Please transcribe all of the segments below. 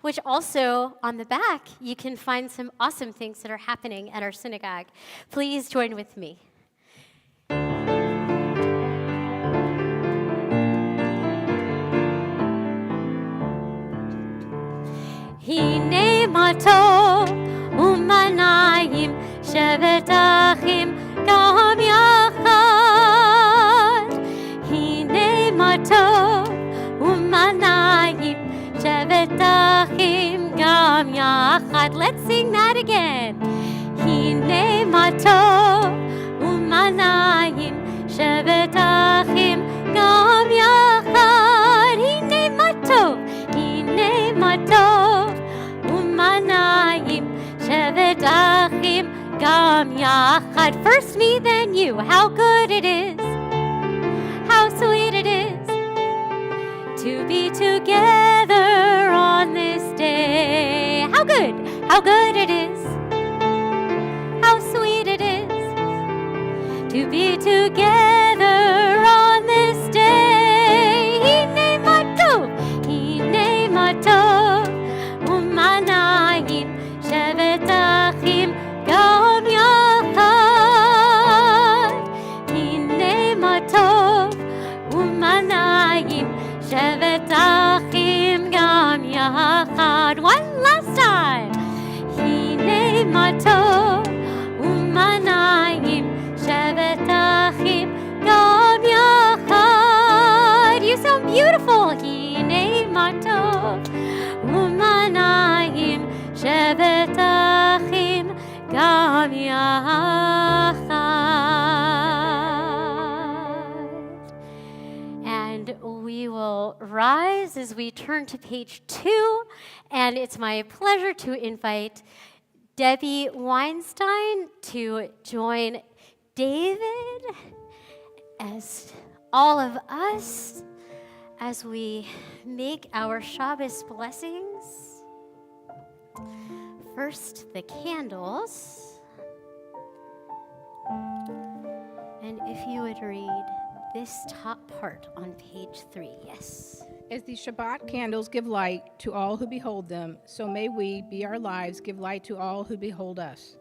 which also on the back, you can find some awesome things that are happening at our synagogue. Please join with me. Hine matov umanayim shevet achim gam yachad. Hine matov umanayim shevet achim gam yachad. Let's sing that again. Hine matov umanayim shevet achim gam yachad. Hine matov umanayim shevet achim gam yachad. First me, then you. How good it is, how sweet it is to be together on this day. How good it is, how sweet it is to be together on this day. Hine matov umanayim shevet achim gam yachad. Hine matov umanayim shevet achim gam yachad. One last time. Hine matov umanayim shevet achim gam yachad. You sound beautiful. Hine matov umanayim shevet achim gam yachad. And we will rise as we turn to page 2, and it's my pleasure to invite Debbie Weinstein to join David as all of us as we make our Shabbos blessings. First, the candles. And if you would read this top part on page 3, yes. As the Shabbat candles give light to all who behold them, so may we, be our lives, give light to all who behold us.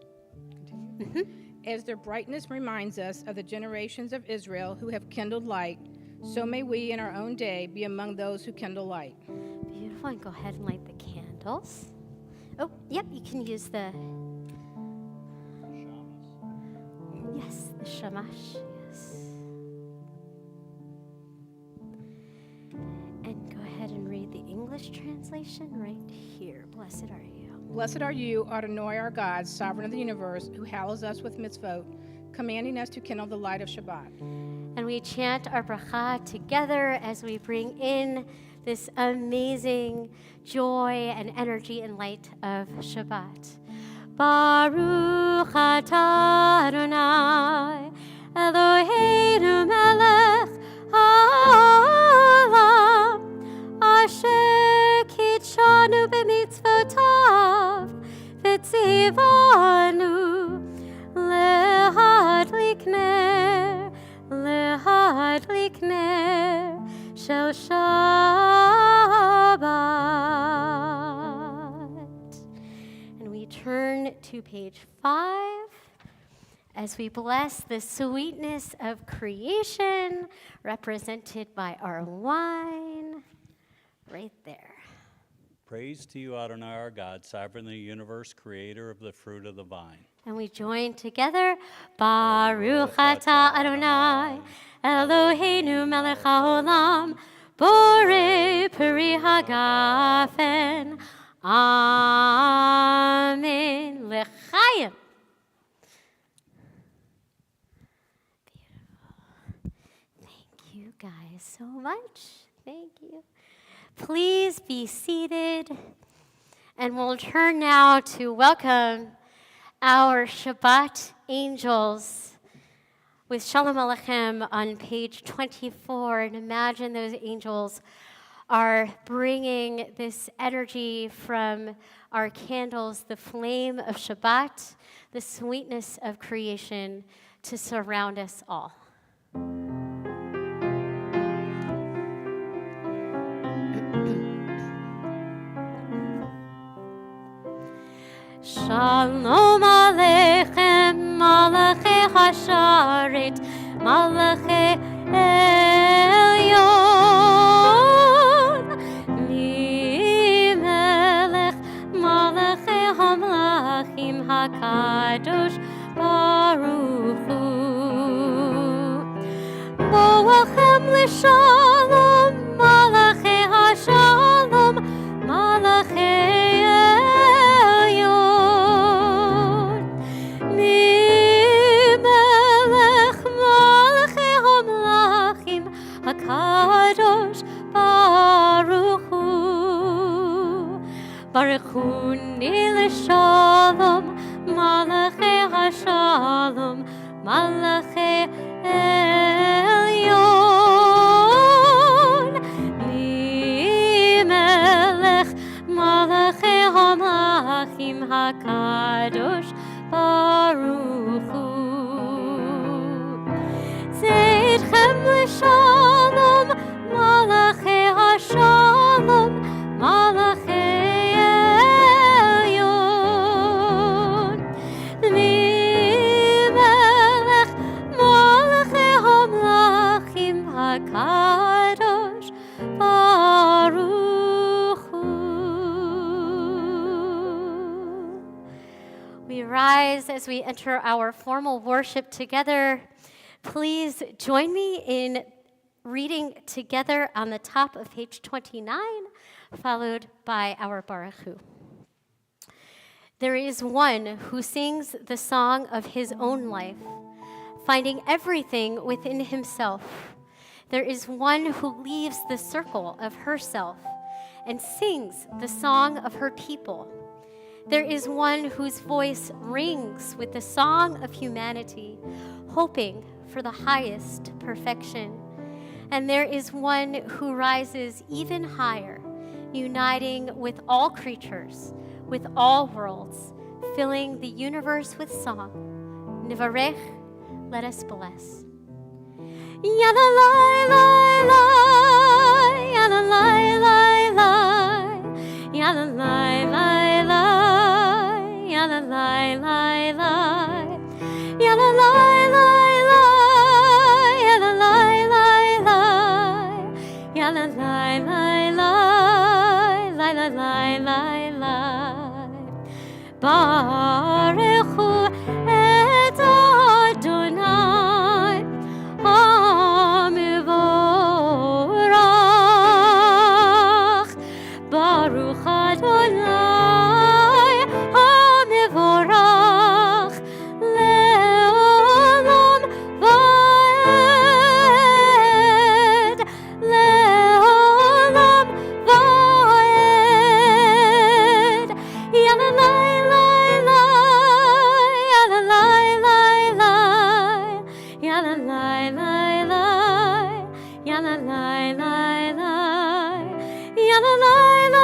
As their brightness reminds us of the generations of Israel who have kindled light, so may we in our own day be among those who kindle light. Beautiful. And go ahead and light the candles. Oh, yep, you can use the... Yes, the shamash, yes. And go ahead and read the English translation right here. Blessed are you. Blessed are you, Adonai our God, sovereign of the universe, who hallows us with mitzvot, commanding us to kindle the light of Shabbat. And we chant our bracha together as we bring in this amazing joy and energy and light of Shabbat. Baruch atah Adonai Eloheinu melech haolam asher kitshanu b'mitzvotav v'tzivanu lehadlik ner shel Shabbat. And we turn to page 5 as we bless the sweetness of creation represented by our wine right there. Praise to you, Adonai, our God, sovereign of the universe, creator of the fruit of the vine. And we join together. Baruch atah Adonai, Eloheinu melech haolam, borei peri hagafen. Amen. L'chaim. Beautiful. Thank you guys so much. Thank you. Please be seated. And we'll turn now to welcome our Shabbat angels with Shalom Aleichem on page 24. And imagine those angels are bringing this energy from our candles, the flame of Shabbat, the sweetness of creation to surround us all. Shalom Aleichem, Malachei Hasharet, Malachei Elyon, Mimelech, Malachei Hamlachim, HaKadosh Baruch Hu. Boachem L'Shalom, Malachei Hashalom, Malachei Elyon, Mimelech Malachei Hamlachim, HaKadosh Baruch Hu. Baruchuni L'Shalom, Malachei Hashalom, Malachei Elyon, Mimelech Malachei Hamlachim, HaKadosh Baruch Hu. Zeidchem L'Shalom, Malachei Hashalom, Malachei Elyon, Mimelech Malachei Hamlachim, HaKadosh Baruch Hu. We rise as we enter our formal worship together. Please join me in reading together on the top of page 29, followed by our Baruch Hu. There is one who sings the song of his own life, finding everything within himself. There is one who leaves the circle of herself and sings the song of her people. There is one whose voice rings with the song of humanity, hoping for the highest perfection. And there is one who rises even higher, uniting with all creatures, with all worlds, filling the universe with song. Nivarech, let us bless. Yadalai, lai, lai, yadalai, lai, lai, yadalai, lai, lai, yadalai, lai, lai, yadalai, lai, lai, yadalai, lai, lai, yadalai, lai, lai, lai, lai, lai, lai. Baruch Hu et Adonai, HaMevorach. Baruch Adonai, HaMevorach, le'olam va'ed, le'olam va'ed. Yadalai, lai, lai, yadalai, lai, lai, yadalai, lai, lai, yadalai, lai, lai, yadalai,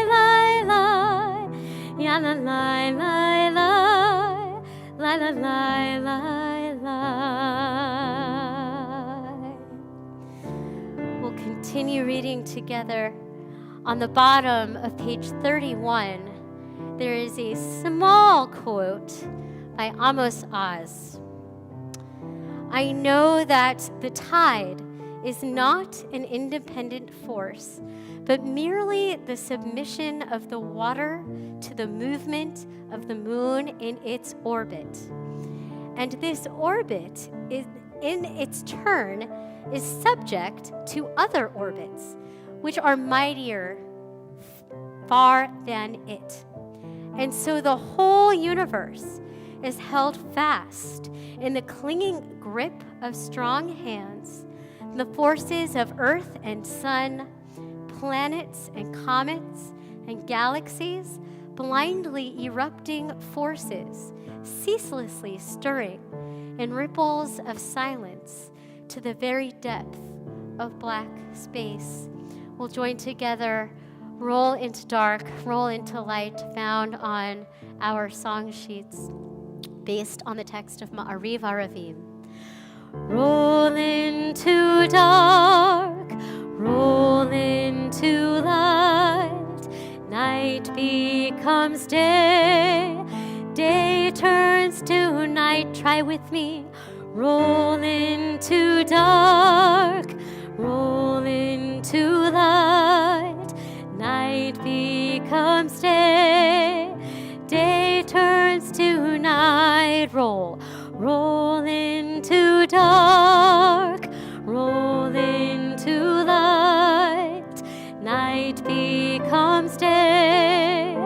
lai, lai, yadalai, lai, lai, yadalai, lai, lai, lai, lai, lai. We'll continue reading together. On the bottom of page 31, there is a small quote by Amos Oz. I know that the tide is not an independent force, but merely the submission of the water to the movement of the moon in its orbit. And this orbit is, in its turn, is subject to other orbits, which are mightier far than it. And so the whole universe is held fast in the clinging grip of strong hands. The forces of earth and sun, planets and comets and galaxies, blindly erupting forces, ceaselessly stirring in ripples of silence to the very depth of black space. We'll join together, roll into dark, roll into light, found on our song sheets based on the text of Ma'ariv Aravim. Roll into dark, roll into light, night night becomes day, day turns to night. Try with me. Roll into dark, roll into light. Night becomes day, day turns to night. Roll, roll into dark, roll into light. Night becomes day,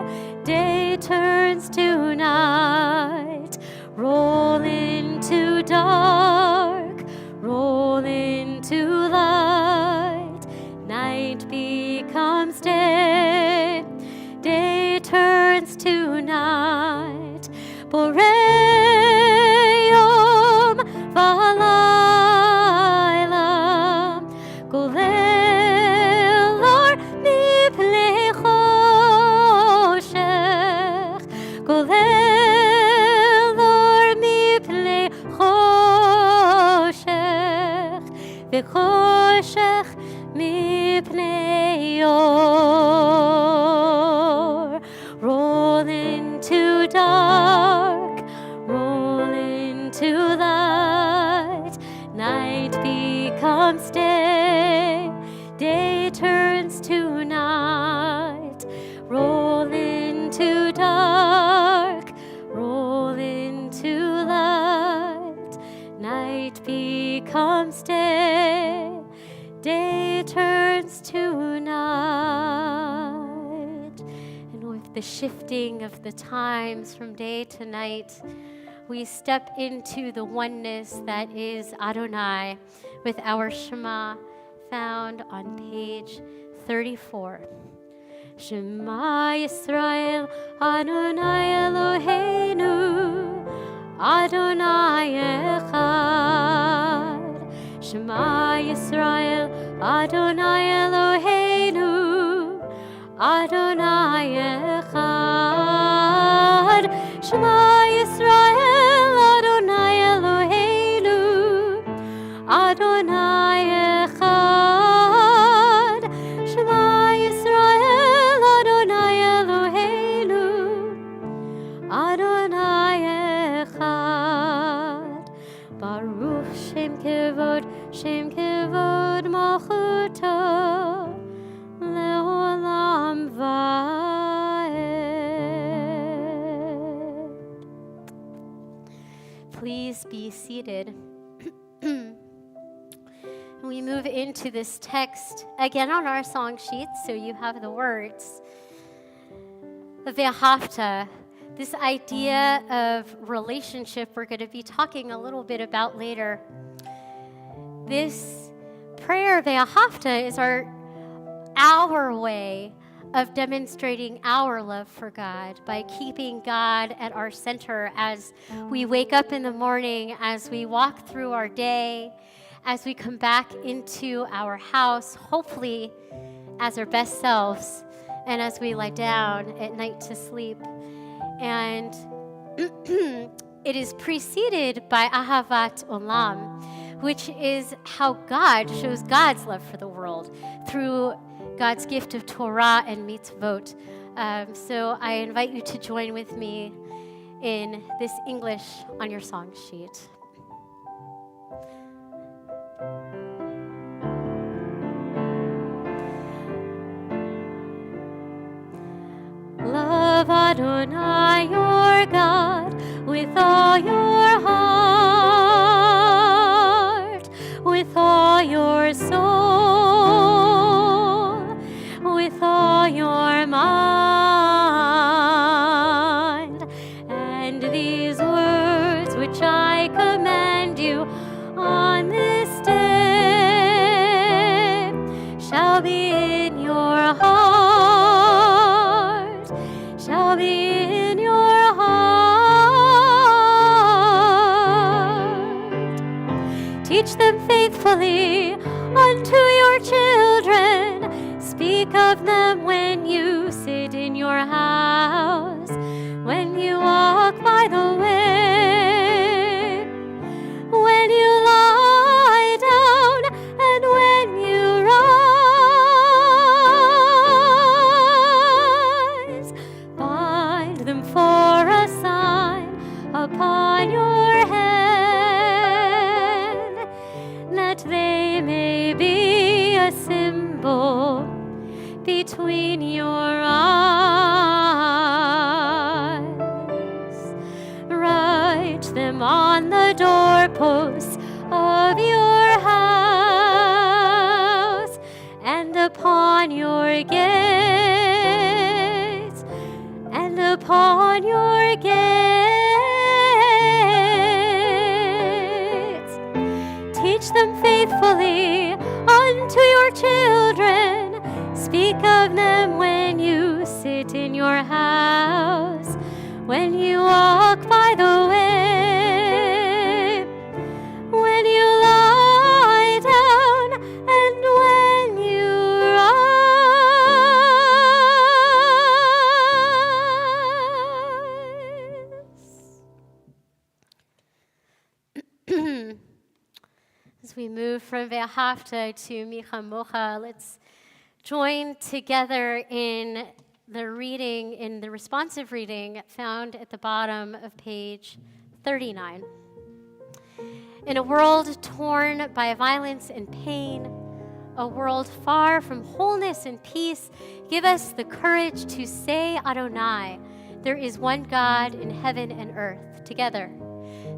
day turns to night. Roll into dark, roll into light. Night becomes day, day turns to night. Boreyom v'halayla golel or mipnei choshech, golel or mipnei choshech, v'choshech mipnei or. Roll into dark, roll into light. Night becomes day, day turns to night. Roll into dark, roll into light. Night becomes day, day turns to night. And with the shifting of the times from day to night, we step into the oneness that is Adonai with our Shema found on page 34. Shema Yisrael, Adonai Eloheinu, Adonai Echad. Shema Yisrael, Adonai Eloheinu, Adonai Echad. Shema Yisrael, Adonai Eloheinu, Adonai Echad. Shema Yisrael, Adonai Eloheinu, Adonai Echad. Baruch Shem Kevod Malchuto, Leolam Vaed. Please be seated. We move into this text again on our song sheets, so you have the words. Ve'ahavta, this idea of relationship we're going to be talking a little bit about later. This prayer, Ve'ahavta, is our way of demonstrating our love for God by keeping God at our center as we wake up in the morning, as we walk through our day, as we come back into our house, hopefully as our best selves, and as we lie down at night to sleep. And it is preceded by Ahavat Olam, which is how God shows God's love for the world through God's gift of Torah and mitzvot. So I invite you to join with me in this English on your song sheet. Love Adonai your God with all your heart, with all your soul, with all your mind. And these words which I command you on this day shall be in your heart, shall be in your heart. Teach them faithfully unto your children. Speak of them when you sit in your house, when you walk by the way, when you lie down, and when you rise. between your eyes. Write them on the doorposts of your house and upon your gates, and upon your gates. Teach them faithfully unto your children. Speak of them when you sit in your house, when you walk by the way, when you lie down, and when you rise. As we move from Ve'ahavta to Micha Mocha, let's join together in the reading, in the responsive reading found at the bottom of page 39. In a world torn by violence and pain, a world far from wholeness and peace, give us the courage to say, Adonai, there is one God in heaven and earth. Together,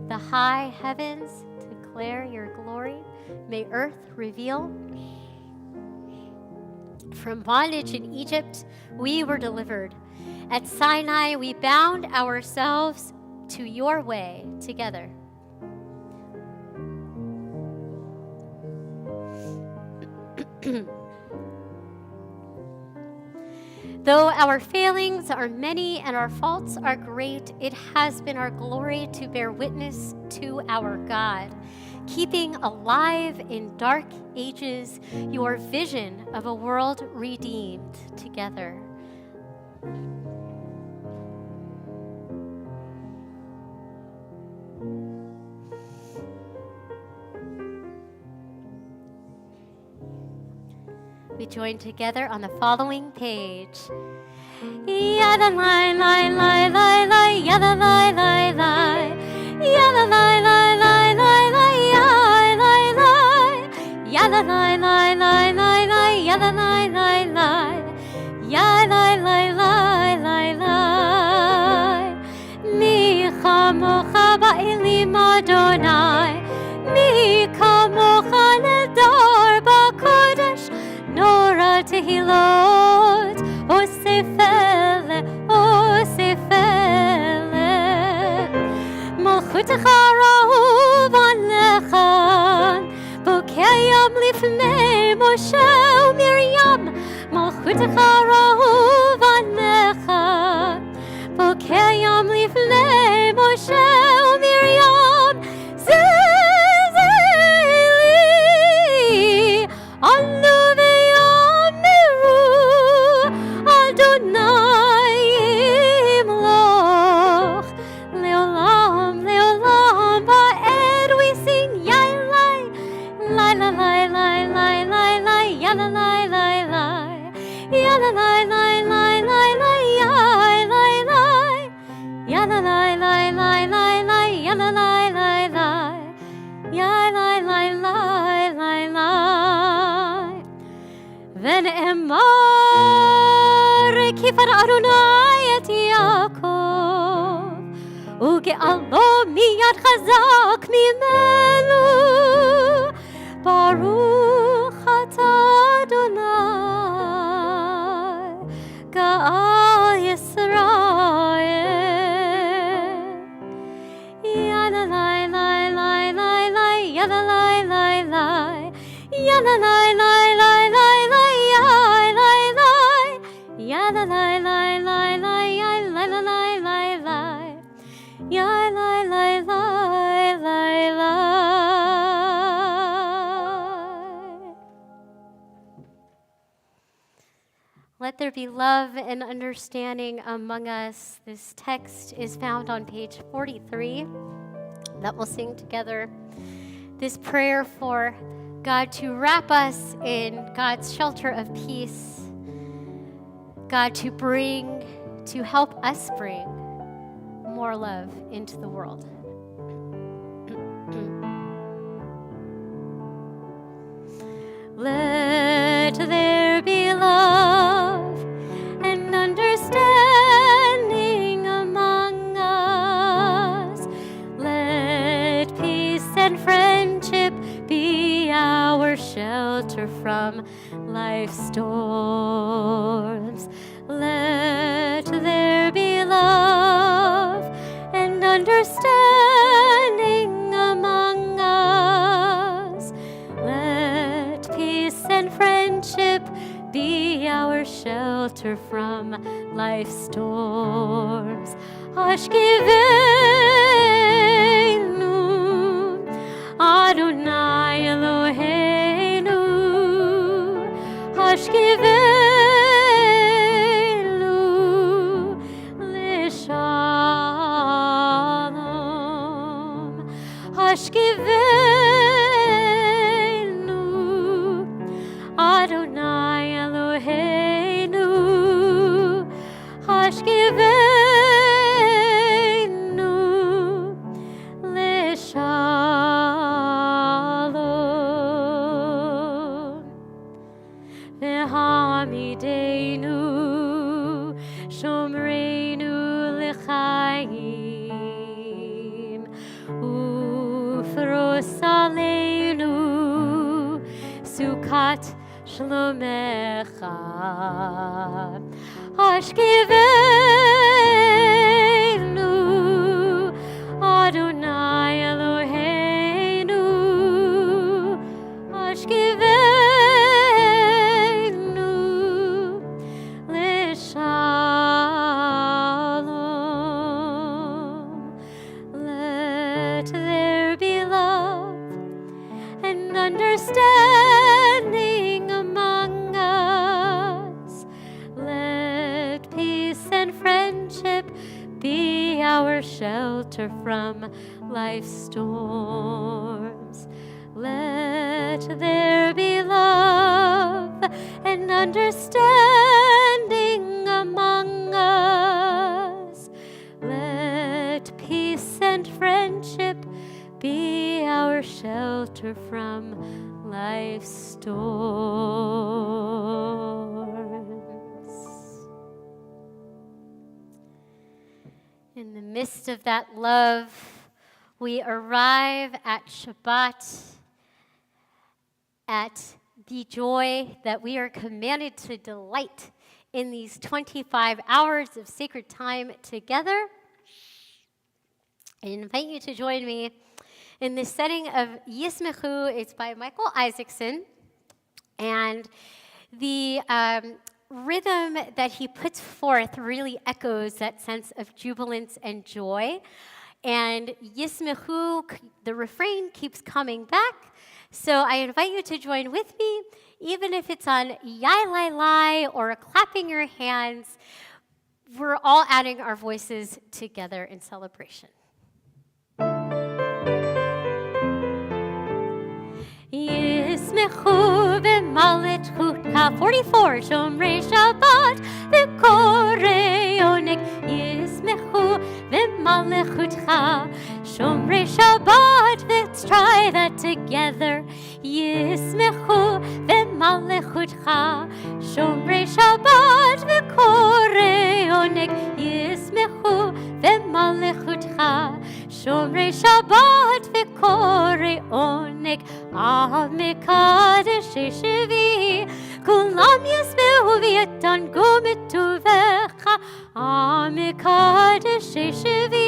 the high heavens declare your glory. May earth reveal. From bondage in Egypt, we were delivered. At Sinai, we bound ourselves to your way together. Though our failings are many and our faults are great, it has been our glory to bear witness to our God, keeping alive in dark ages your vision of a world redeemed together. We join together on the following page. Yada lai lai lai lai lai, yada lai lai lai, yada lai lai lai lai lai, yada lai lai lai lai lai, yada lai lai lai, yada lai lai lai lai. Mi chamocha ba'elim Adonai, mi kamocha nedar ba'kodesh. Nora tehilot, osefele, osefele. Malchutecha ra'uv alecha, bokeyam lifnei Moshe u'Miriam. Malchutecha ra'uv alecha, bokeyam lifnei Moshe u'Miriam. Zezeli, anu ונאמר כיפר אדוני את יעקב וגאלו מיד חזק ממנו ברוך אתה אדוני גאל ישראל יאללה לי לי לי לי לי יאללה לי לי לי יאללה לי לי Let there be love and understanding among us. This text is found on page 43 that we'll sing together. This prayer for God to wrap us in God's shelter of peace. God to help us bring more love into the world. Let there be love shelter from life's storms. Hashkivenu Adonai Eloheinu, Hashkivenu Lishalom, Hashkivenu Adonai Eloheinu, Hashkivenu Lishalom. V'hamidenu shomreinu l'chaim, ufros aleinu sukat shlomecha. Hashkivenu Adonai Eloheinu, Hashkivenu Lishalom. Let there be love and understanding among us. Let peace and friendship be our shelter from life's storms. Let there be love and understanding among us. Let peace and friendship be our shelter from life's storms. In the midst of that love, we arrive at Shabbat, at the joy that we are commanded to delight in these 25 hours of sacred time together. I invite you to join me in the setting of Yismechu. It's by Michael Isaacson, and the rhythm that he puts forth really echoes that sense of jubilance and joy. And Yismechu, the refrain, keeps coming back. So I invite you to join with me, even if it's on Yai Lai Lai or clapping your hands. We're all adding our voices together in celebration. Yismechu v'malechutcha, 44, Shomrei Shabbat v'korei onek. Yismechu v'malechutcha, Shomrei Shabbat, let's try that together. Yismechu v'malechutcha, Shomrei Shabbat v'korei onek. Yismechu v'malechutcha, Shomrei Shabbat v'korei onek. Amekadesh Shevi, Kulam Yismehu v'yatangu mituvecha. Amekadesh Shevi,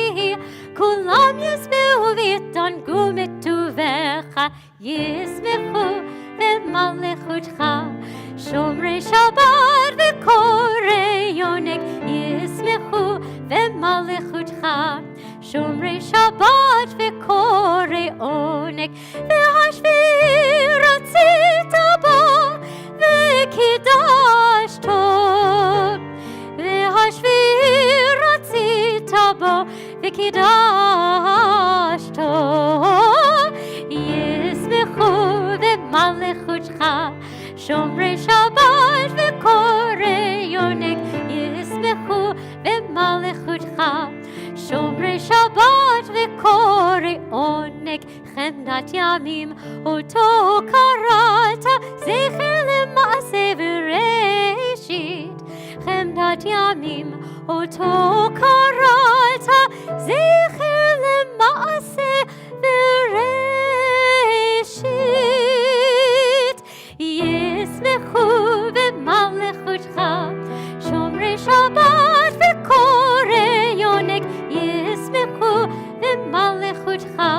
Kulam Yismehu v'yatangu mituvecha. Yismechu v'malechutcha, Shomrei Shabbat v'korei onek. Yismechu v'malechutcha, Shomrei Shabbat v'korei onek. V'hashvi ratzita bo v'kidashto. V'hashvi ratzita bo v'kidashto. Yismechu v'malechutcha, Shomrei Shabbat v'korei onek. Yismechu v'malechutcha, Shomrei Shabbat v'korei onek. Chemdat yamim oto karata, zecher lema'aseh v'reshit. Chemdat yamim oto karata, zecher lema'aseh v'reshit. Yismechu v'malechutcha, Shomrei Shabbat v'korei onek. Yismechu v'malechutcha,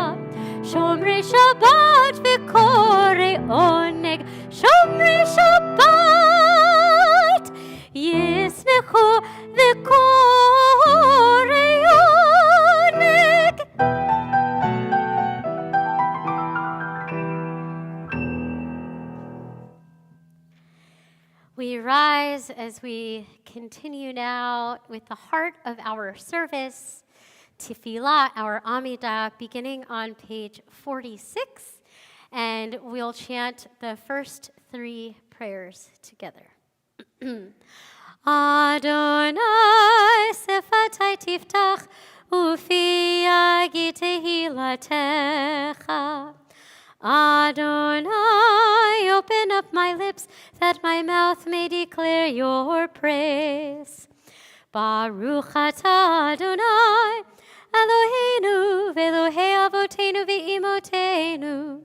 Shomrei Shabbat v'korei onek. Shomrei Shabbat, lechu v'koreyonik. We rise as we continue now with the heart of our service, Tefillah, our Amidah, beginning on page 46, and we'll chant the first three prayers together. Adonai sefatai tiftach ufi yagi tehilatecha. Adonai, open up my lips that my mouth may declare your praise. Baruch atah Adonai, Eloheinu, v'Elohei avotenu v'imotenu,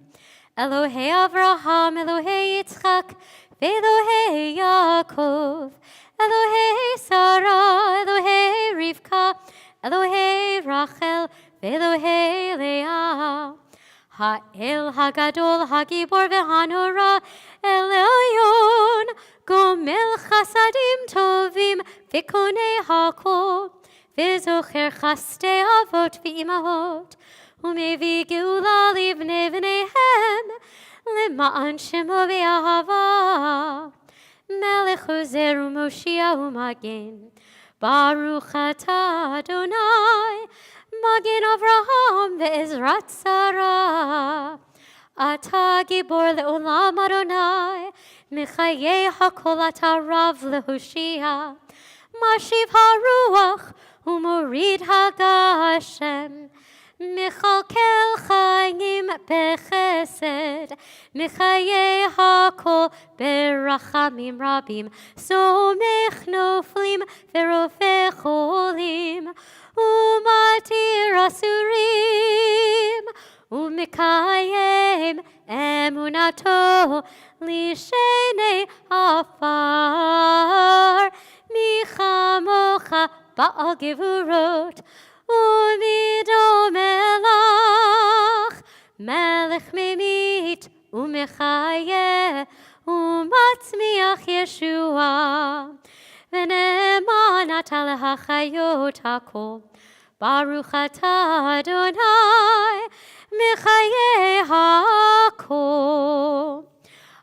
Elohei Avraham, Elohei Yitzchak, v'Elohei Yaakov, Elohei Sarah, Elohei Rivka, Elohei Rachel, v'Elohei Leah. Ha'el hagadol hagibor v'hanora Elyon gomel chasadim tovim v'konei hakol v'zocher chastei avot v'imahot u'mevi geula livnei v'neihem למען שמו ואהבה מלך עוזר ומושיע ומגן ברוך אתה אדוני מגן אברהם ועזרת שרה אתה גיבור לעולם אדוני מחיי הכל אתה רב להושיע משיב הרוח ומוריד הגשם מכלכל חיים בחסד, מחיי הכל ברחמים רבים, סומך נופלים ורופא חולים, ומתיר אסורים, ומקיים אמונתו לשני עפר, מי כמוך בעל גבורות, ומדומה לך, מלך ממית ומחיה, ומצמיח ישועה, ונאמן אתה להחיות הכל. ברוך אתה אדוני, מחיי הכל.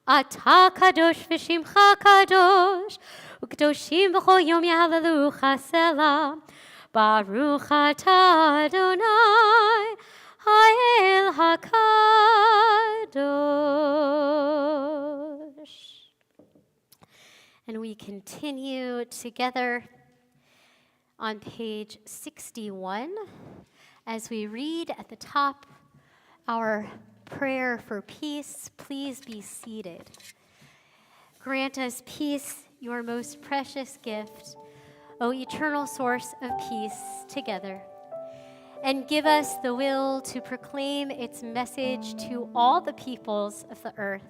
אתה קדוש ושמך קדוש, וקדושים בכל יום יהללוך סלה. Baruch atah Adonai, Ha'el HaKadosh. And we continue together on page 61 as we read at the top our prayer for peace. Please be seated. Grant us peace, your most precious gift, O eternal source of peace, together, and give us the will to proclaim its message to all the peoples of the earth.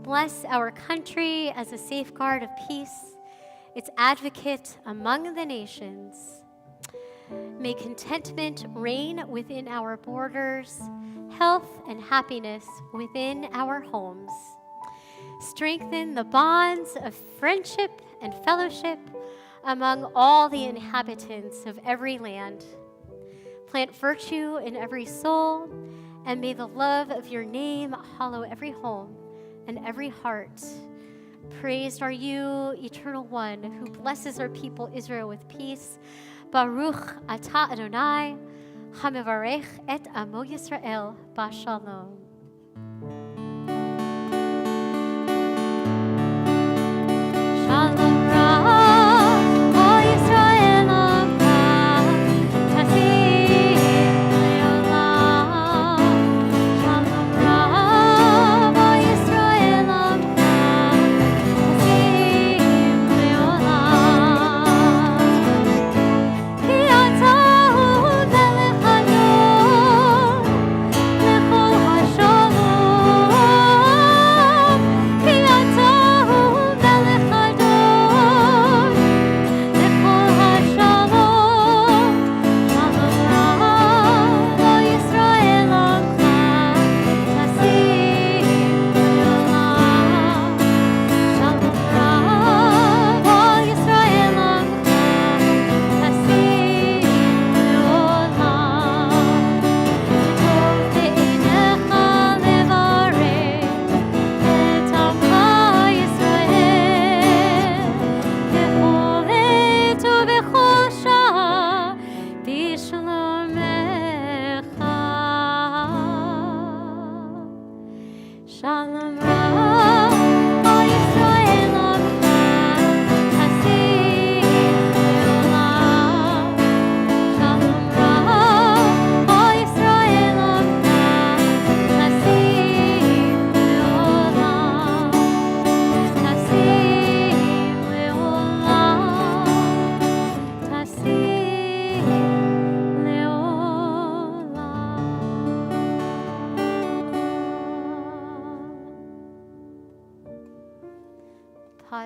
Bless our country as a safeguard of peace, its advocate among the nations. May contentment reign within our borders, health and happiness within our homes. Strengthen the bonds of friendship and fellowship among all the inhabitants of every land. Plant virtue in every soul, and may the love of your name hallow every home and every heart. Praised are you, Eternal One, who blesses our people Israel with peace. Baruch atah Adonai, hamevarech et amo Yisrael b'shalom. Shalom.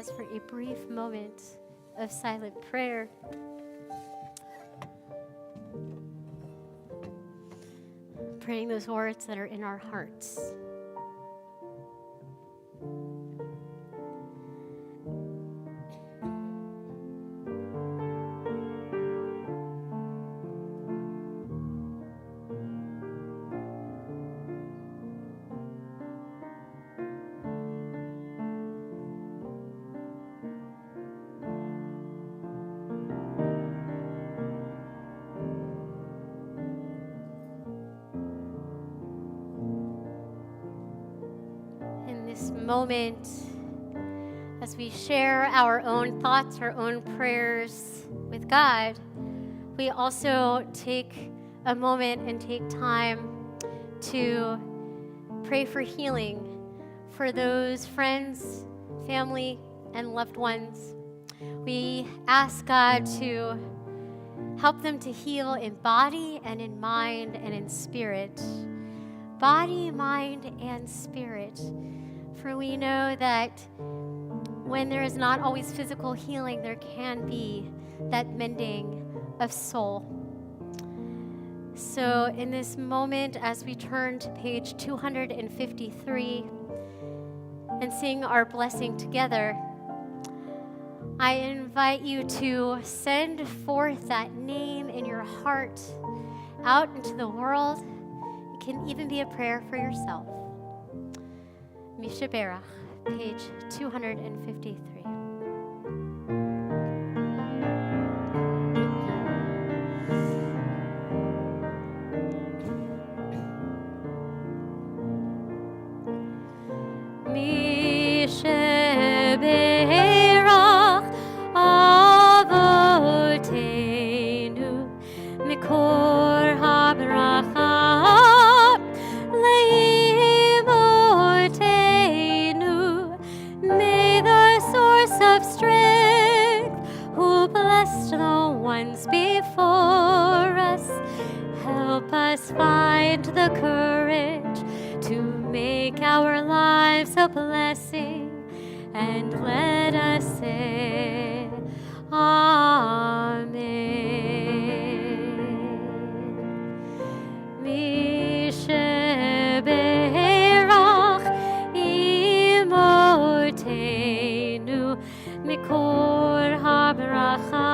pause for a brief moment of silent prayer. Praying those words that are in our hearts. Moment as we share our own thoughts, our own prayers with God, we also take a moment and take time to pray for healing for those friends, family, and loved ones. We ask God to help them to heal in body and in mind and in spirit. Body, mind, and spirit. For we know that when there is not always physical healing, there can be that mending of soul. So in this moment, as we turn to page 253 and sing our blessing together, I invite you to send forth that name in your heart out into the world. It can even be a prayer for yourself. Mishaberach, page 253. Mishaberach avotenu mikor habracha. The ones before us, help us find the courage to make our lives a blessing, and let us say Amen. Mishaberach imotenu mikor habracha.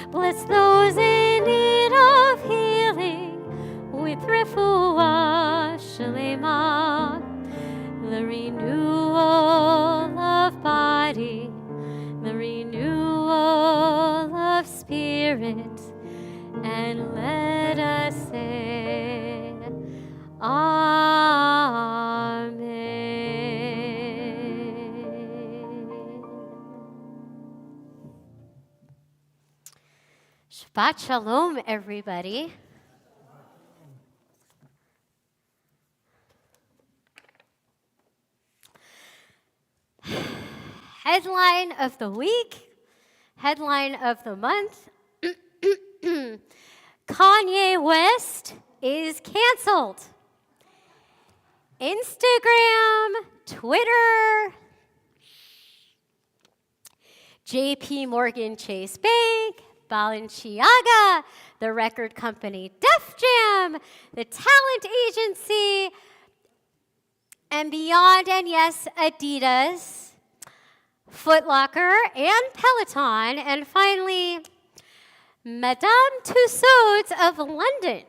Bless those in need of healing with refuah shlema, the renewal of body, the renewal of spirit, and let us say Amen. Shabbat shalom, everybody. Headline of the week, headline of the month. Kanye West is canceled. Instagram, Twitter, JP Morgan Chase Bank, Balenciaga, the record company Def Jam, the talent agency, and beyond, and yes, Adidas, Foot Locker, and Peloton, and finally, Madame Tussauds of London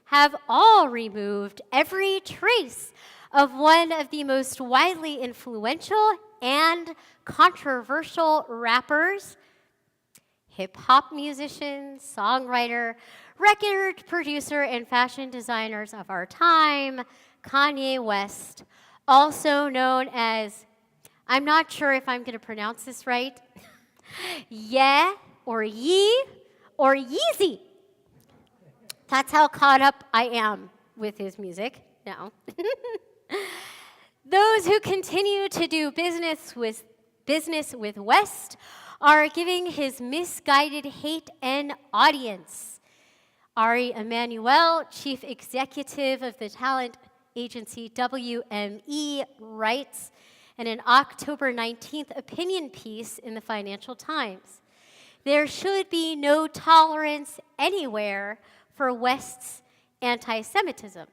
have all removed every trace of one of the most widely influential and controversial rappers, hip-hop musician, songwriter, record producer, and fashion designers of our time, Kanye West, also known as, I'm not sure if I'm going to pronounce this right, Ye or Yee or Yeezy. That's how caught up I am with his music now. Those who continue to do business with West are giving his misguided hate an audience. Ari Emanuel, chief executive of the talent agency WME writes in an October 19th opinion piece in the Financial Times, there should be no tolerance anywhere for West's anti-Semitism.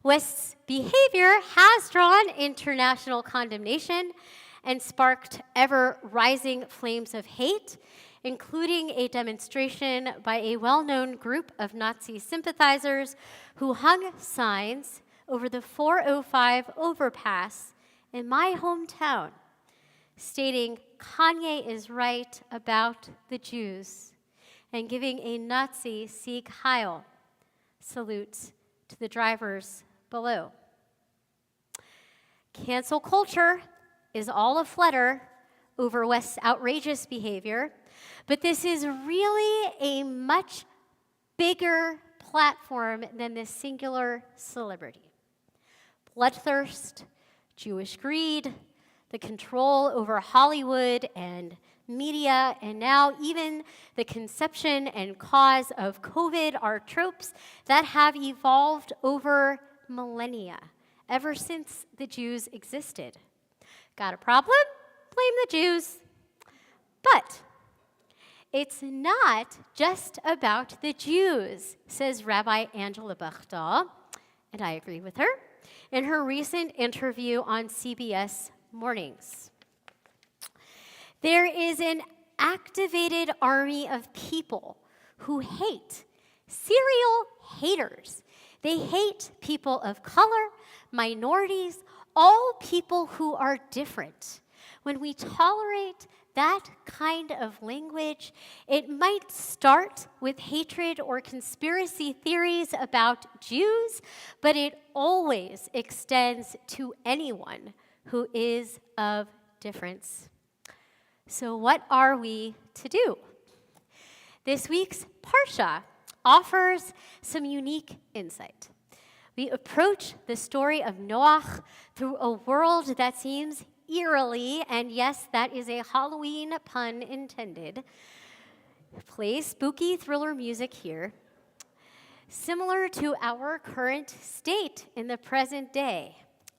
West's behavior has drawn international condemnation and sparked ever-rising flames of hate, including a demonstration by a well-known group of Nazi sympathizers who hung signs over the 405 overpass in my hometown, stating Kanye is right about the Jews and giving a Nazi Sieg Heil salute to the drivers below. Cancel culture is all aflutter over West's outrageous behavior, but this is really a much bigger platform than this singular celebrity. Bloodthirst, Jewish greed, the control over Hollywood and media, and now even the conception and cause of COVID are tropes that have evolved over millennia, ever since the Jews existed. Got a problem? Blame the Jews. But it's not just about the Jews, says Rabbi Angela Bachdahl, and I agree with her, in her recent interview on CBS Mornings. There is an activated army of people who hate, serial haters. They hate people of color, minorities, all people who are different. When we tolerate that kind of language, it might start with hatred or conspiracy theories about Jews, but it always extends to anyone who is of difference. So what are we to do? This week's Parsha offers some unique insight. We approach the story of Noach through a world that seems eerily, and yes, that is a Halloween pun intended, play spooky thriller music here, similar to our current state in the present day.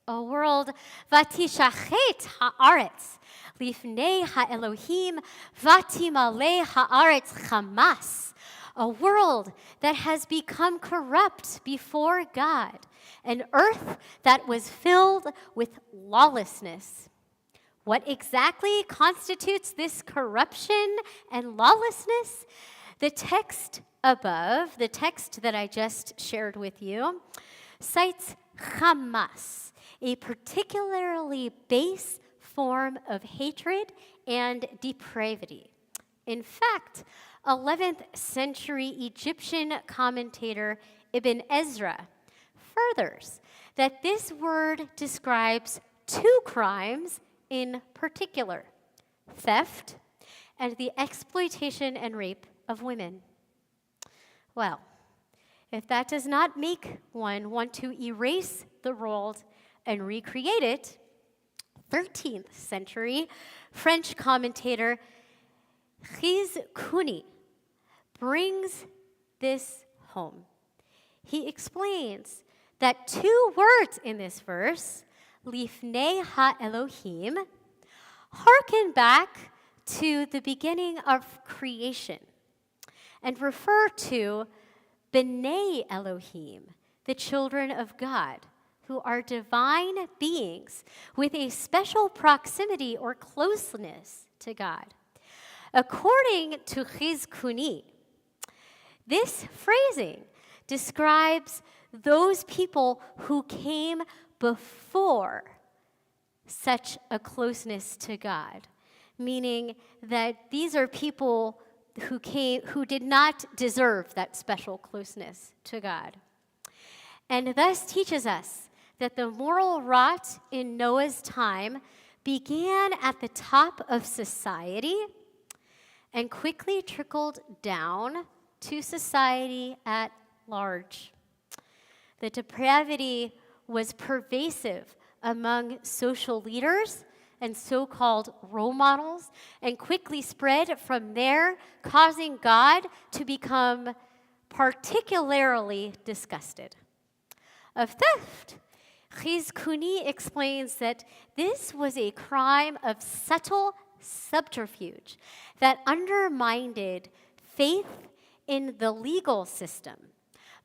A world vatishachet haaretz lifnei haElohim vatimale haaretz chamas. A world that has become corrupt before God, an earth that was filled with lawlessness. What exactly constitutes this corruption and lawlessness? The text above, the text that I just shared with you, cites Hamas, a particularly base form of hatred and depravity. In fact, 11th century Egyptian commentator Ibn Ezra furthers that this word describes two crimes in particular: theft and the exploitation and rape of women. Well, if that does not make one want to erase the world and recreate it, 13th century French commentator Gilles Cuny brings this home. He explains that two words in this verse, Lifnei ha-Elohim, harken back to the beginning of creation and refer to B'nai Elohim, the children of God, who are divine beings with a special proximity or closeness to God. According to Gilles Cuny, this phrasing describes those people who came before such a closeness to God, meaning that these are people who did not deserve that special closeness to God. And thus teaches us that the moral rot in Noah's time began at the top of society and quickly trickled down to society at large. The depravity was pervasive among social leaders and so-called role models, and quickly spread from there, causing God to become particularly disgusted. of theft. Chizkuni explains that this was a crime of subtle subterfuge that undermined faith in the legal system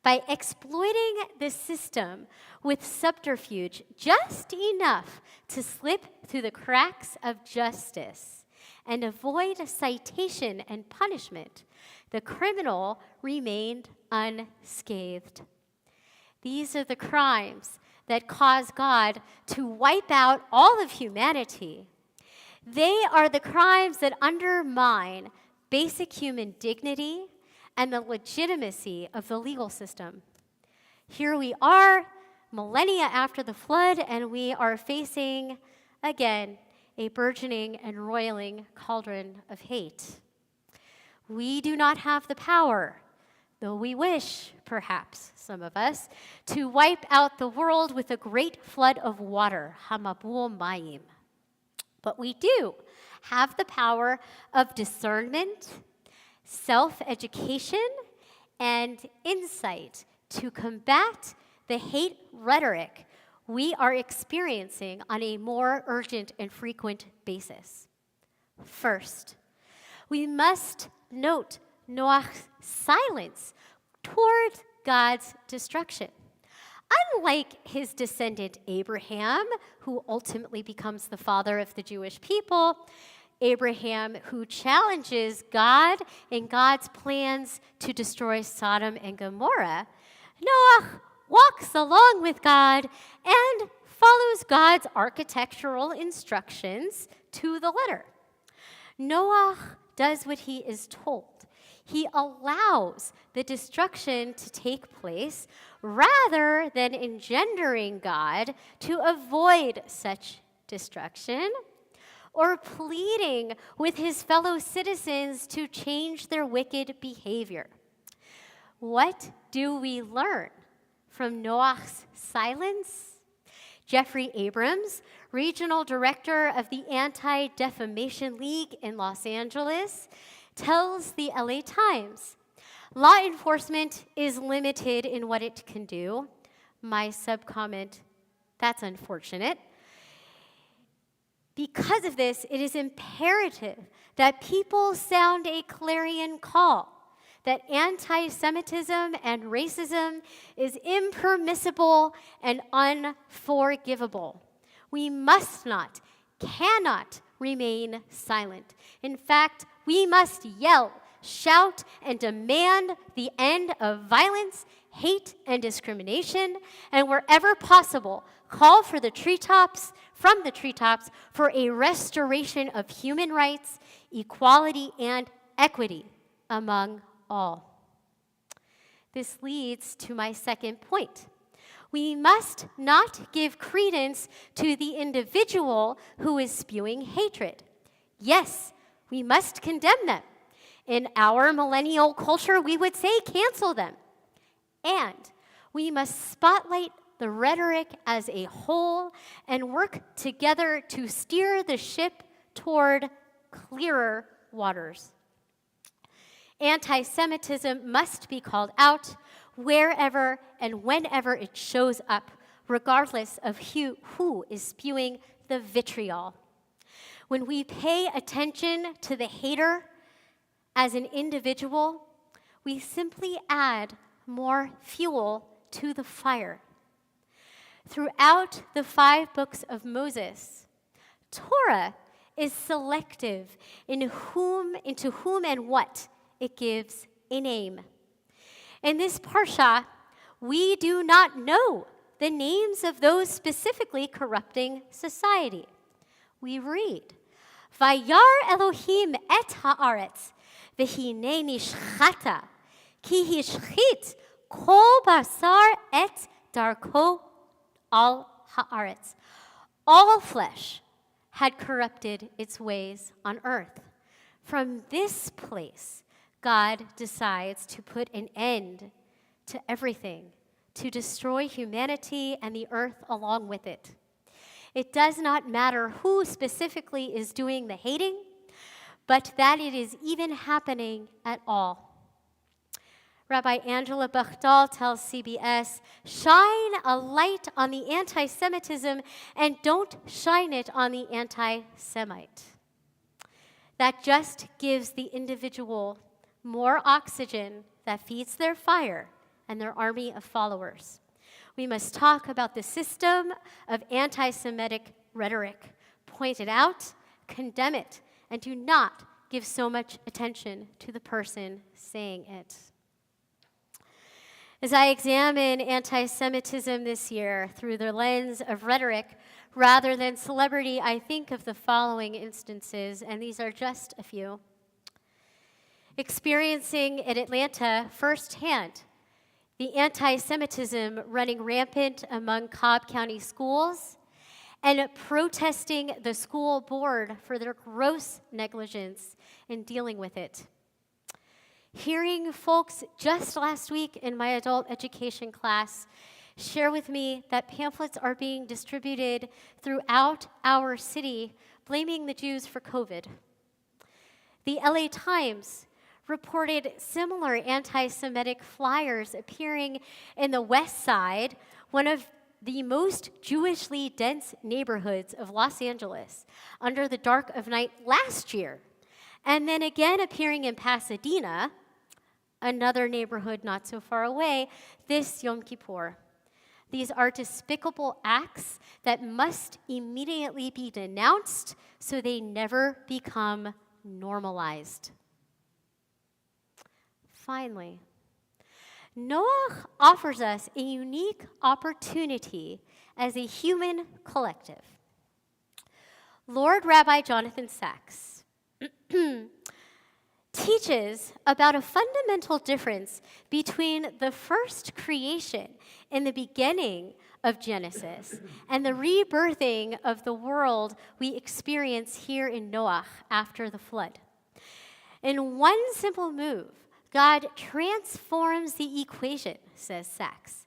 by exploiting the system with subterfuge just enough to slip through the cracks of justice and avoid citation and punishment. The criminal remained unscathed. These are the crimes that cause God to wipe out all of humanity. They are the crimes that undermine basic human dignity and the legitimacy of the legal system. Here we are, millennia after the flood, and we are facing, again, a burgeoning and roiling cauldron of hate. We do not have the power, though we wish, perhaps, some of us, to wipe out the world with a great flood of water, hamabul mayim. But we do have the power of discernment, self-education, and insight to combat the hate rhetoric we are experiencing on a more urgent and frequent basis. First, we must note Noah's silence toward God's destruction. Unlike his descendant Abraham, who ultimately becomes the father of the Jewish people, Abraham, who challenges God and God's plans to destroy Sodom and Gomorrah, Noah walks along with God and follows God's architectural instructions to the letter. Noah does what he is told. He allows the destruction to take place rather than engendering God to avoid such destruction or pleading with his fellow citizens to change their wicked behavior. What do we learn from Noah's silence? Jeffrey Abrams, regional director of the Anti-Defamation League in Los Angeles, tells the LA Times, law enforcement is limited in what it can do. My sub-comment, that's unfortunate. Because of this, it is imperative that people sound a clarion call that anti-Semitism and racism is impermissible and unforgivable. We must not, cannot remain silent. In fact, we must yell, shout, and demand the end of violence, hate, and discrimination, and wherever possible, call for the treetops, from the treetops, for a restoration of human rights, equality, and equity among all. This leads to my second point. We must not give credence to the individual who is spewing hatred. Yes, we must condemn them. In our millennial culture, we would say cancel them. And we must spotlight the rhetoric as a whole and work together to steer the ship toward clearer waters. Anti-Semitism must be called out wherever and whenever it shows up, regardless of who is spewing the vitriol. When we pay attention to the hater as an individual, we simply add more fuel to the fire. Throughout the 5 books of Moses, Torah is selective into whom and what it gives a name. In this parsha, we do not know the names of those specifically corrupting society. We read, Vayar Elohim et haaretz, v'hinei nishchata, ki hishchit kol basar et darko al haaretz. All flesh had corrupted its ways on earth. From this place, God decides to put an end to everything, to destroy humanity and the earth along with it. It does not matter who specifically is doing the hating, but that it is even happening at all. Rabbi Angela Bechtel tells CBS, shine a light on the anti-Semitism and don't shine it on the anti-Semite. That just gives the individual more oxygen that feeds their fire and their army of followers. We must talk about the system of anti-Semitic rhetoric, point it out, condemn it, and do not give so much attention to the person saying it. As I examine anti-Semitism this year through the lens of rhetoric rather than celebrity, I think of the following instances, and these are just a few. Experiencing in Atlanta firsthand the anti-Semitism running rampant among Cobb County schools and protesting the school board for their gross negligence in dealing with it. Hearing folks just last week in my adult education class share with me that pamphlets are being distributed throughout our city blaming the Jews for COVID. The LA Times reported similar anti-Semitic flyers appearing in the West Side, one of the most Jewishly dense neighborhoods of Los Angeles, under the dark of night last year, and then again appearing in Pasadena, another neighborhood not so far away, this Yom Kippur. These are despicable acts that must immediately be denounced so they never become normalized. Finally, Noah offers us a unique opportunity as a human collective. Lord Rabbi Jonathan Sacks teaches about a fundamental difference between the first creation in the beginning of Genesis and the rebirthing of the world we experience here in Noah after the flood. In one simple move, God transforms the equation, says Sacks.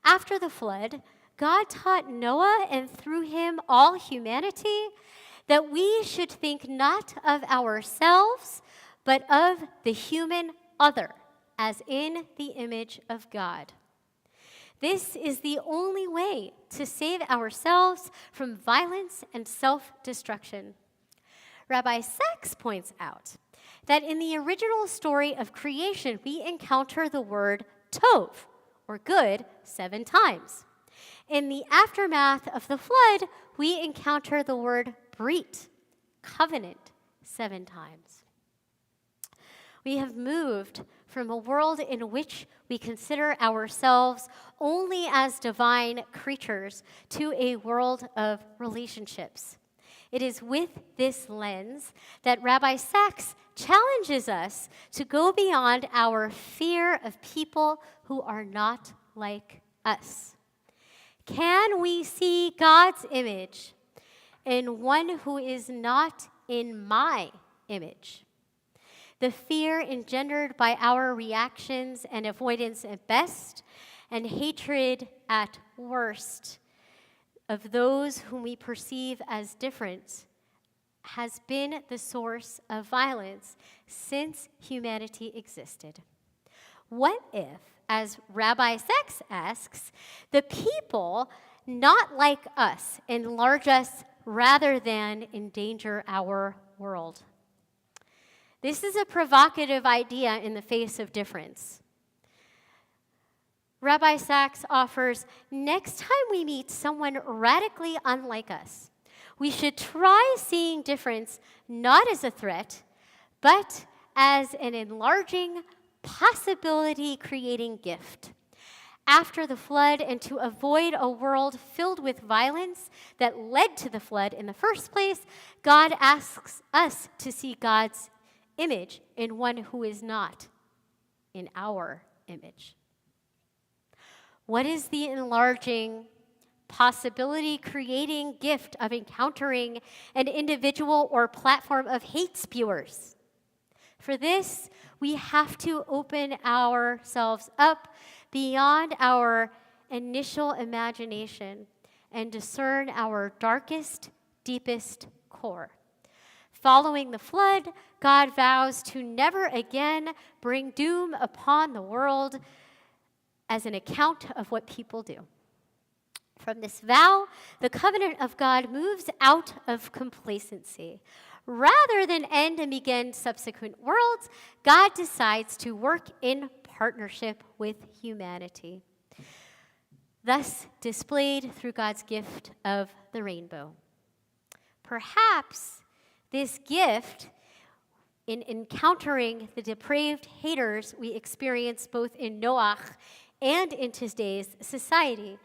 After the flood, God taught Noah and through him all humanity that we should think not of ourselves, but of the human other, as in the image of God. This is the only way to save ourselves from violence and self-destruction. Rabbi Sacks points out that in the original story of creation, we encounter the word tov, or good, 7 times. In the aftermath of the flood, we encounter the word brit, covenant, 7 times. We have moved from a world in which we consider ourselves only as divine creatures to a world of relationships. It is with this lens that Rabbi Sacks challenges us to go beyond our fear of people who are not like us. Can we see God's image in one who is not in my image? The fear engendered by our reactions and avoidance at best, and hatred at worst of those whom we perceive as different has been the source of violence since humanity existed. What if, as Rabbi Sacks asks, the people not like us enlarge us rather than endanger our world? This is a provocative idea in the face of difference. Rabbi Sacks offers, next time we meet someone radically unlike us, we should try seeing difference not as a threat, but as an enlarging, possibility-creating gift. After the flood, and to avoid a world filled with violence that led to the flood in the first place, God asks us to see God's image in one who is not in our image. What is the enlarging, possibility-creating gift of encountering an individual or platform of hate spewers? For this, we have to open ourselves up beyond our initial imagination and discern our darkest, deepest core. Following the flood, God vows to never again bring doom upon the world as an account of what people do. From this vow, the covenant of God moves out of complacency. Rather than end and begin subsequent worlds, God decides to work in partnership with humanity, thus displayed through God's gift of the rainbow. Perhaps this gift, in encountering the depraved haters we experience both in Noach and in today's society,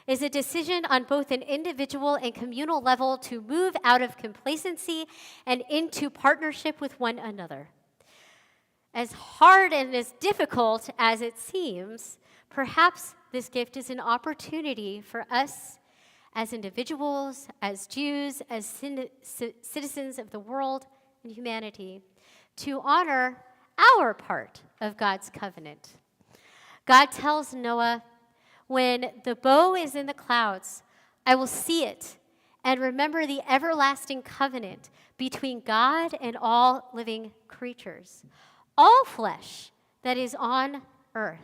is a decision on both an individual and communal level to move out of complacency and into partnership with one another. As hard and as difficult as it seems, perhaps this gift is an opportunity for us as individuals, as Jews, as citizens of the world and humanity, to honor our part of God's covenant. God tells Noah, "When the bow is in the clouds, I will see it and remember the everlasting covenant between God and all living creatures, all flesh that is on earth.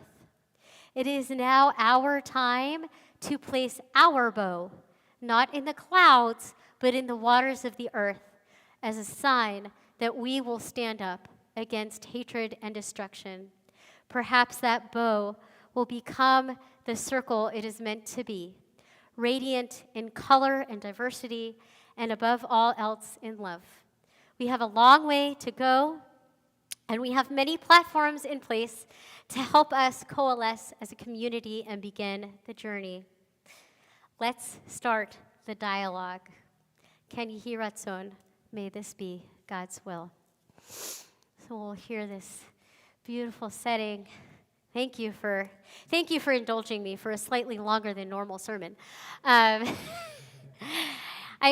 It is now our time to place our bow, not in the clouds, but in the waters of the earth, as a sign that we will stand up against hatred and destruction. Perhaps that bow will become the circle it is meant to be, radiant in color and diversity, and above all else in love. We have a long way to go, and we have many platforms in place to help us coalesce as a community and begin the journey. Let's start the dialogue. Ken Yehi Ratzon, may this be God's will." So we'll hear this beautiful setting. Thank you for indulging me for a slightly longer than normal sermon. I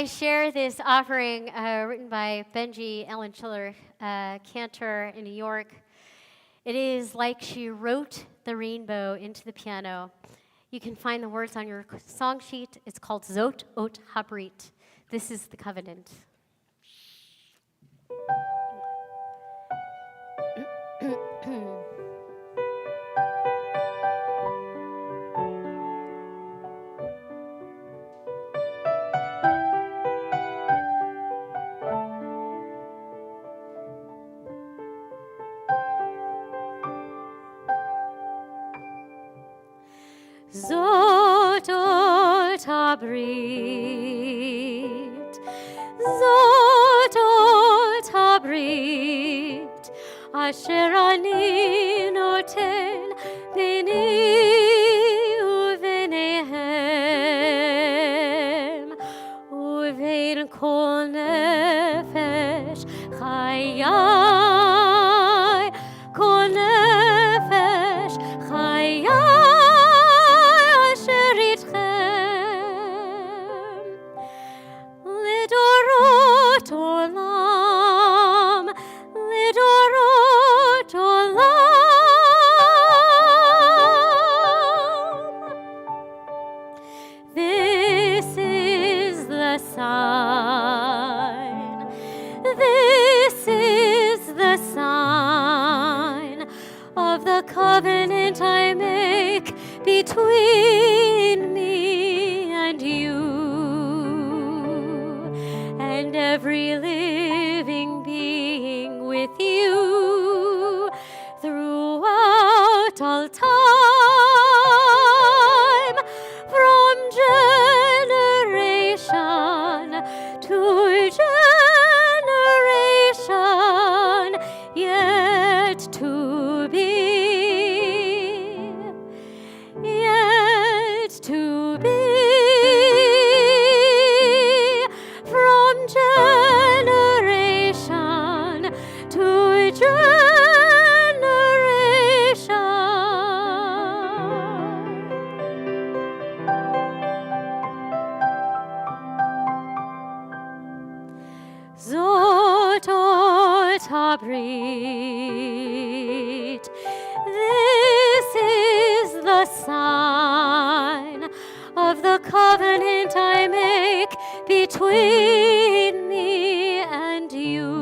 share this offering written by Benji, Ellen Schiller, Cantor in New York. It is like she wrote the rainbow into the piano. You can find the words on your song sheet. It's called Zot Ot Habrit. This is the covenant. Zot ot habrit, Zot ot habrit, asher ani noten beni uvenehem, uvein kol nefesh chayai, kol nefesh chayai. Covenant I make between me and you and every living being with you throughout all time, from generation to generation, yet to be. Zot ot habrit. This is the sign of the covenant I make between me and you.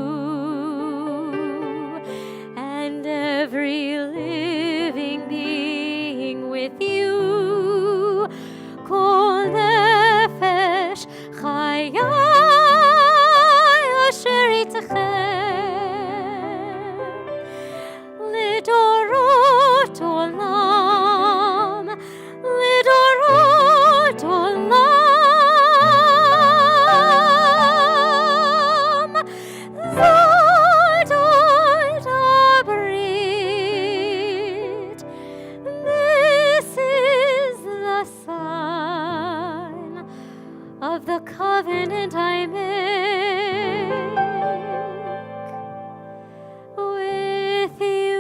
חיי אשר איתכם לדורות עולם, לדורות עולם. זאת עוד הברית. This is the sign of the covenant I make with you.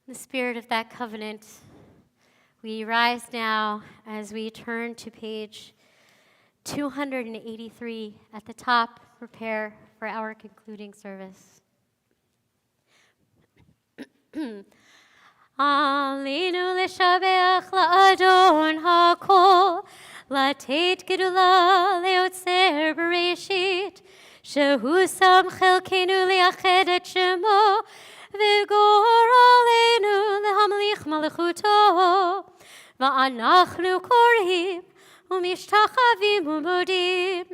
In the spirit of that covenant, we rise now as we turn to page 283 at the top, prepare for our concluding service. Aleinu leshabeach la'adon ha'kol, לתת גדולה ליוצר בראשית, שהוא שם חלקנו לייחד את שמו, וגור עלינו להמליך מלכותו. ואנחנו קוראים ומשתחווים ומודים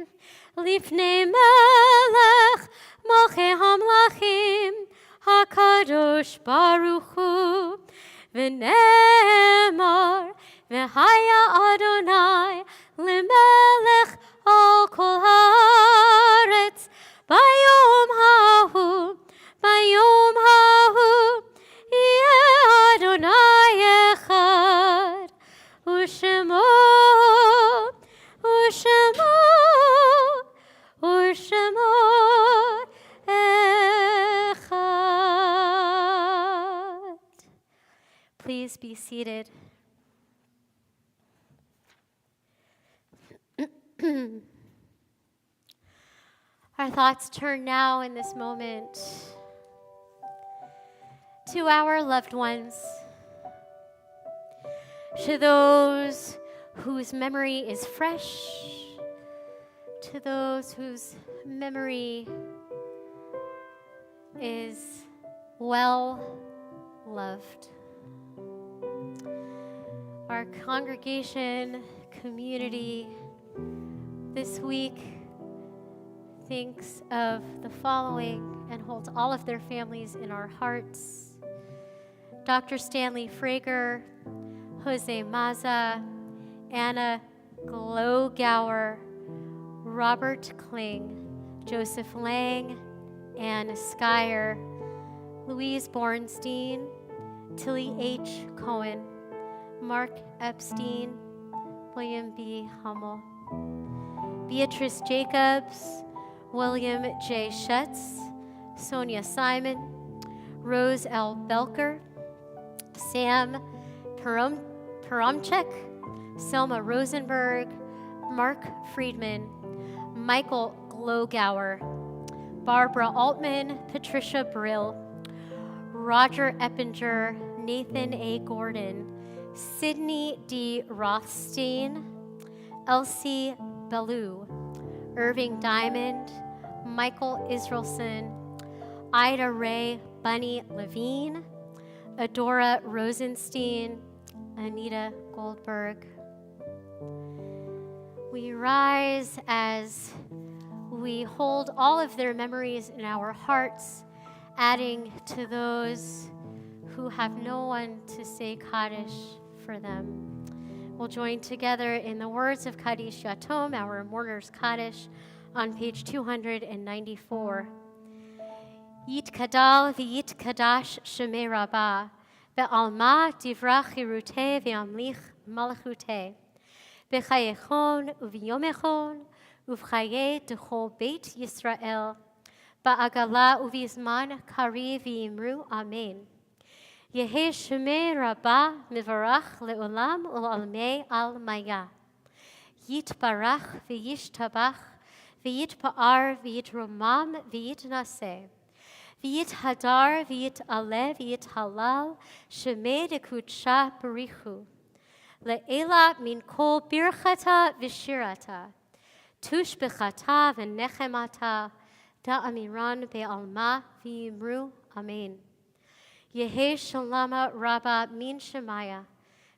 לפני מלך מלכי המלכים, הקדוש ברוך הוא. ונאמר, והיה אדוני למלך על כל הארץ ביום ההוא. ביום ההוא יהיה אדוני אחד, ושמו, ושמו, ושמו אחד. Please be seated. Our thoughts turn now in this moment to our loved ones, to those whose memory is fresh, to those whose memory is well loved. Our congregation, community, this week thinks of the following and holds all of their families in our hearts: Dr. Stanley Frager, Jose Maza, Anna Glogauer, Robert Kling, Joseph Lang, Anne Skyer, Louise Bornstein, Tilly H. Cohen, Mark Epstein, William B. Hummel, Beatrice Jacobs, William J. Schutz, Sonia Simon, Rose L. Belker, Sam Peromchek, Selma Rosenberg, Mark Friedman, Michael Glogauer, Barbara Altman, Patricia Brill, Roger Eppinger, Nathan A. Gordon, Sydney D. Rothstein, Elsie Bellew, Irving Diamond, Michael Israelson, Ida Ray Bunny Levine, Adora Rosenstein, Anita Goldberg. We rise as we hold all of their memories in our hearts, adding to those who have no one to say Kaddish for them. We'll join together in the words of Kaddish Yatom, our mourner's Kaddish, on page 294. Yit kadal v'yit kadash shemei rabbah, ve'alma divrach hiruteh ve'amlich malachuteh, b'chayechon u'v'yomechon u'v'chayeh d'chol beit Yisrael, ba'agala u'v'zman kari v'yimru amen. Yehei shemei rabbah mivarach le'olam u'almei al maya. Yitbarach v'yishtabach v'yit pa'ar, v'yit romam, v'yit naseh. V'yit hadar, v'yit ale, v'yit halal, shemei dekutsha barichu. Le'ela min kol birchata v'shirata. Tush b'chata v'nechemata, da'amiran be'alma v'yimru, amen. Yehe shalama rabba min shemaya,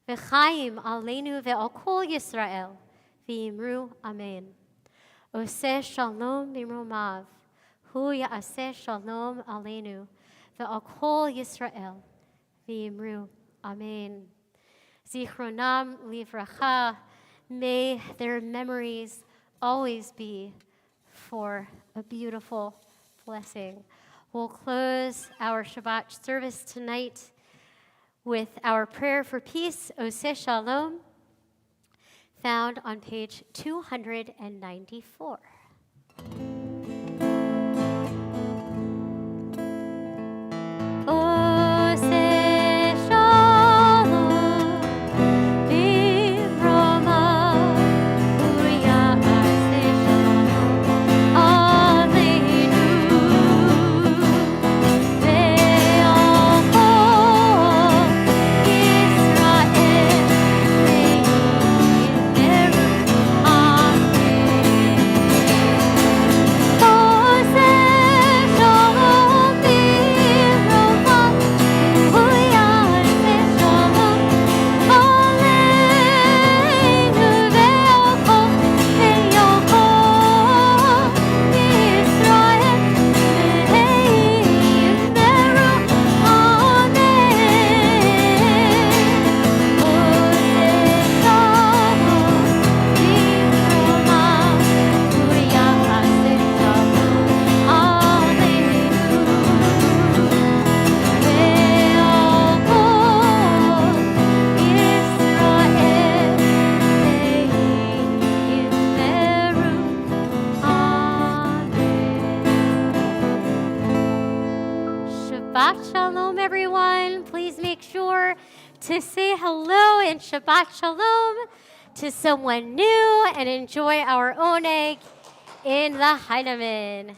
v'chaim aleinu ve'al kol Yisrael, v'yimru, amen. Oseh shalom b'romav, hu ya'aseh shalom aleinu, ve'al kol Yisrael, v'yimru, amen. Zichronam livracha, may their memories always be for a beautiful blessing. We'll close our Shabbat service tonight with our prayer for peace, Oseh Shalom, found on page 294. Oseh Shalom, Bimroma, Uya Aseh Shalom, Aleinu, Ve'al Kol Yisrael, Ve'yimeru, Amen. Oseh Shalom, Bimroma, Uya Aseh Shalom, Aleinu, Ve'al Kol Yisrael, Ve'yimeru, Amen. Oseh Shalom, Bimroma, Uya Aseh Shalom, Aleinu, Ve'al Kol Yisrael, Ve'yimeru, Amen. Shabbat Shalom, everyone. Please make sure to say hello and Shabbat Shalom to someone new and enjoy our oneg in the Heinemann.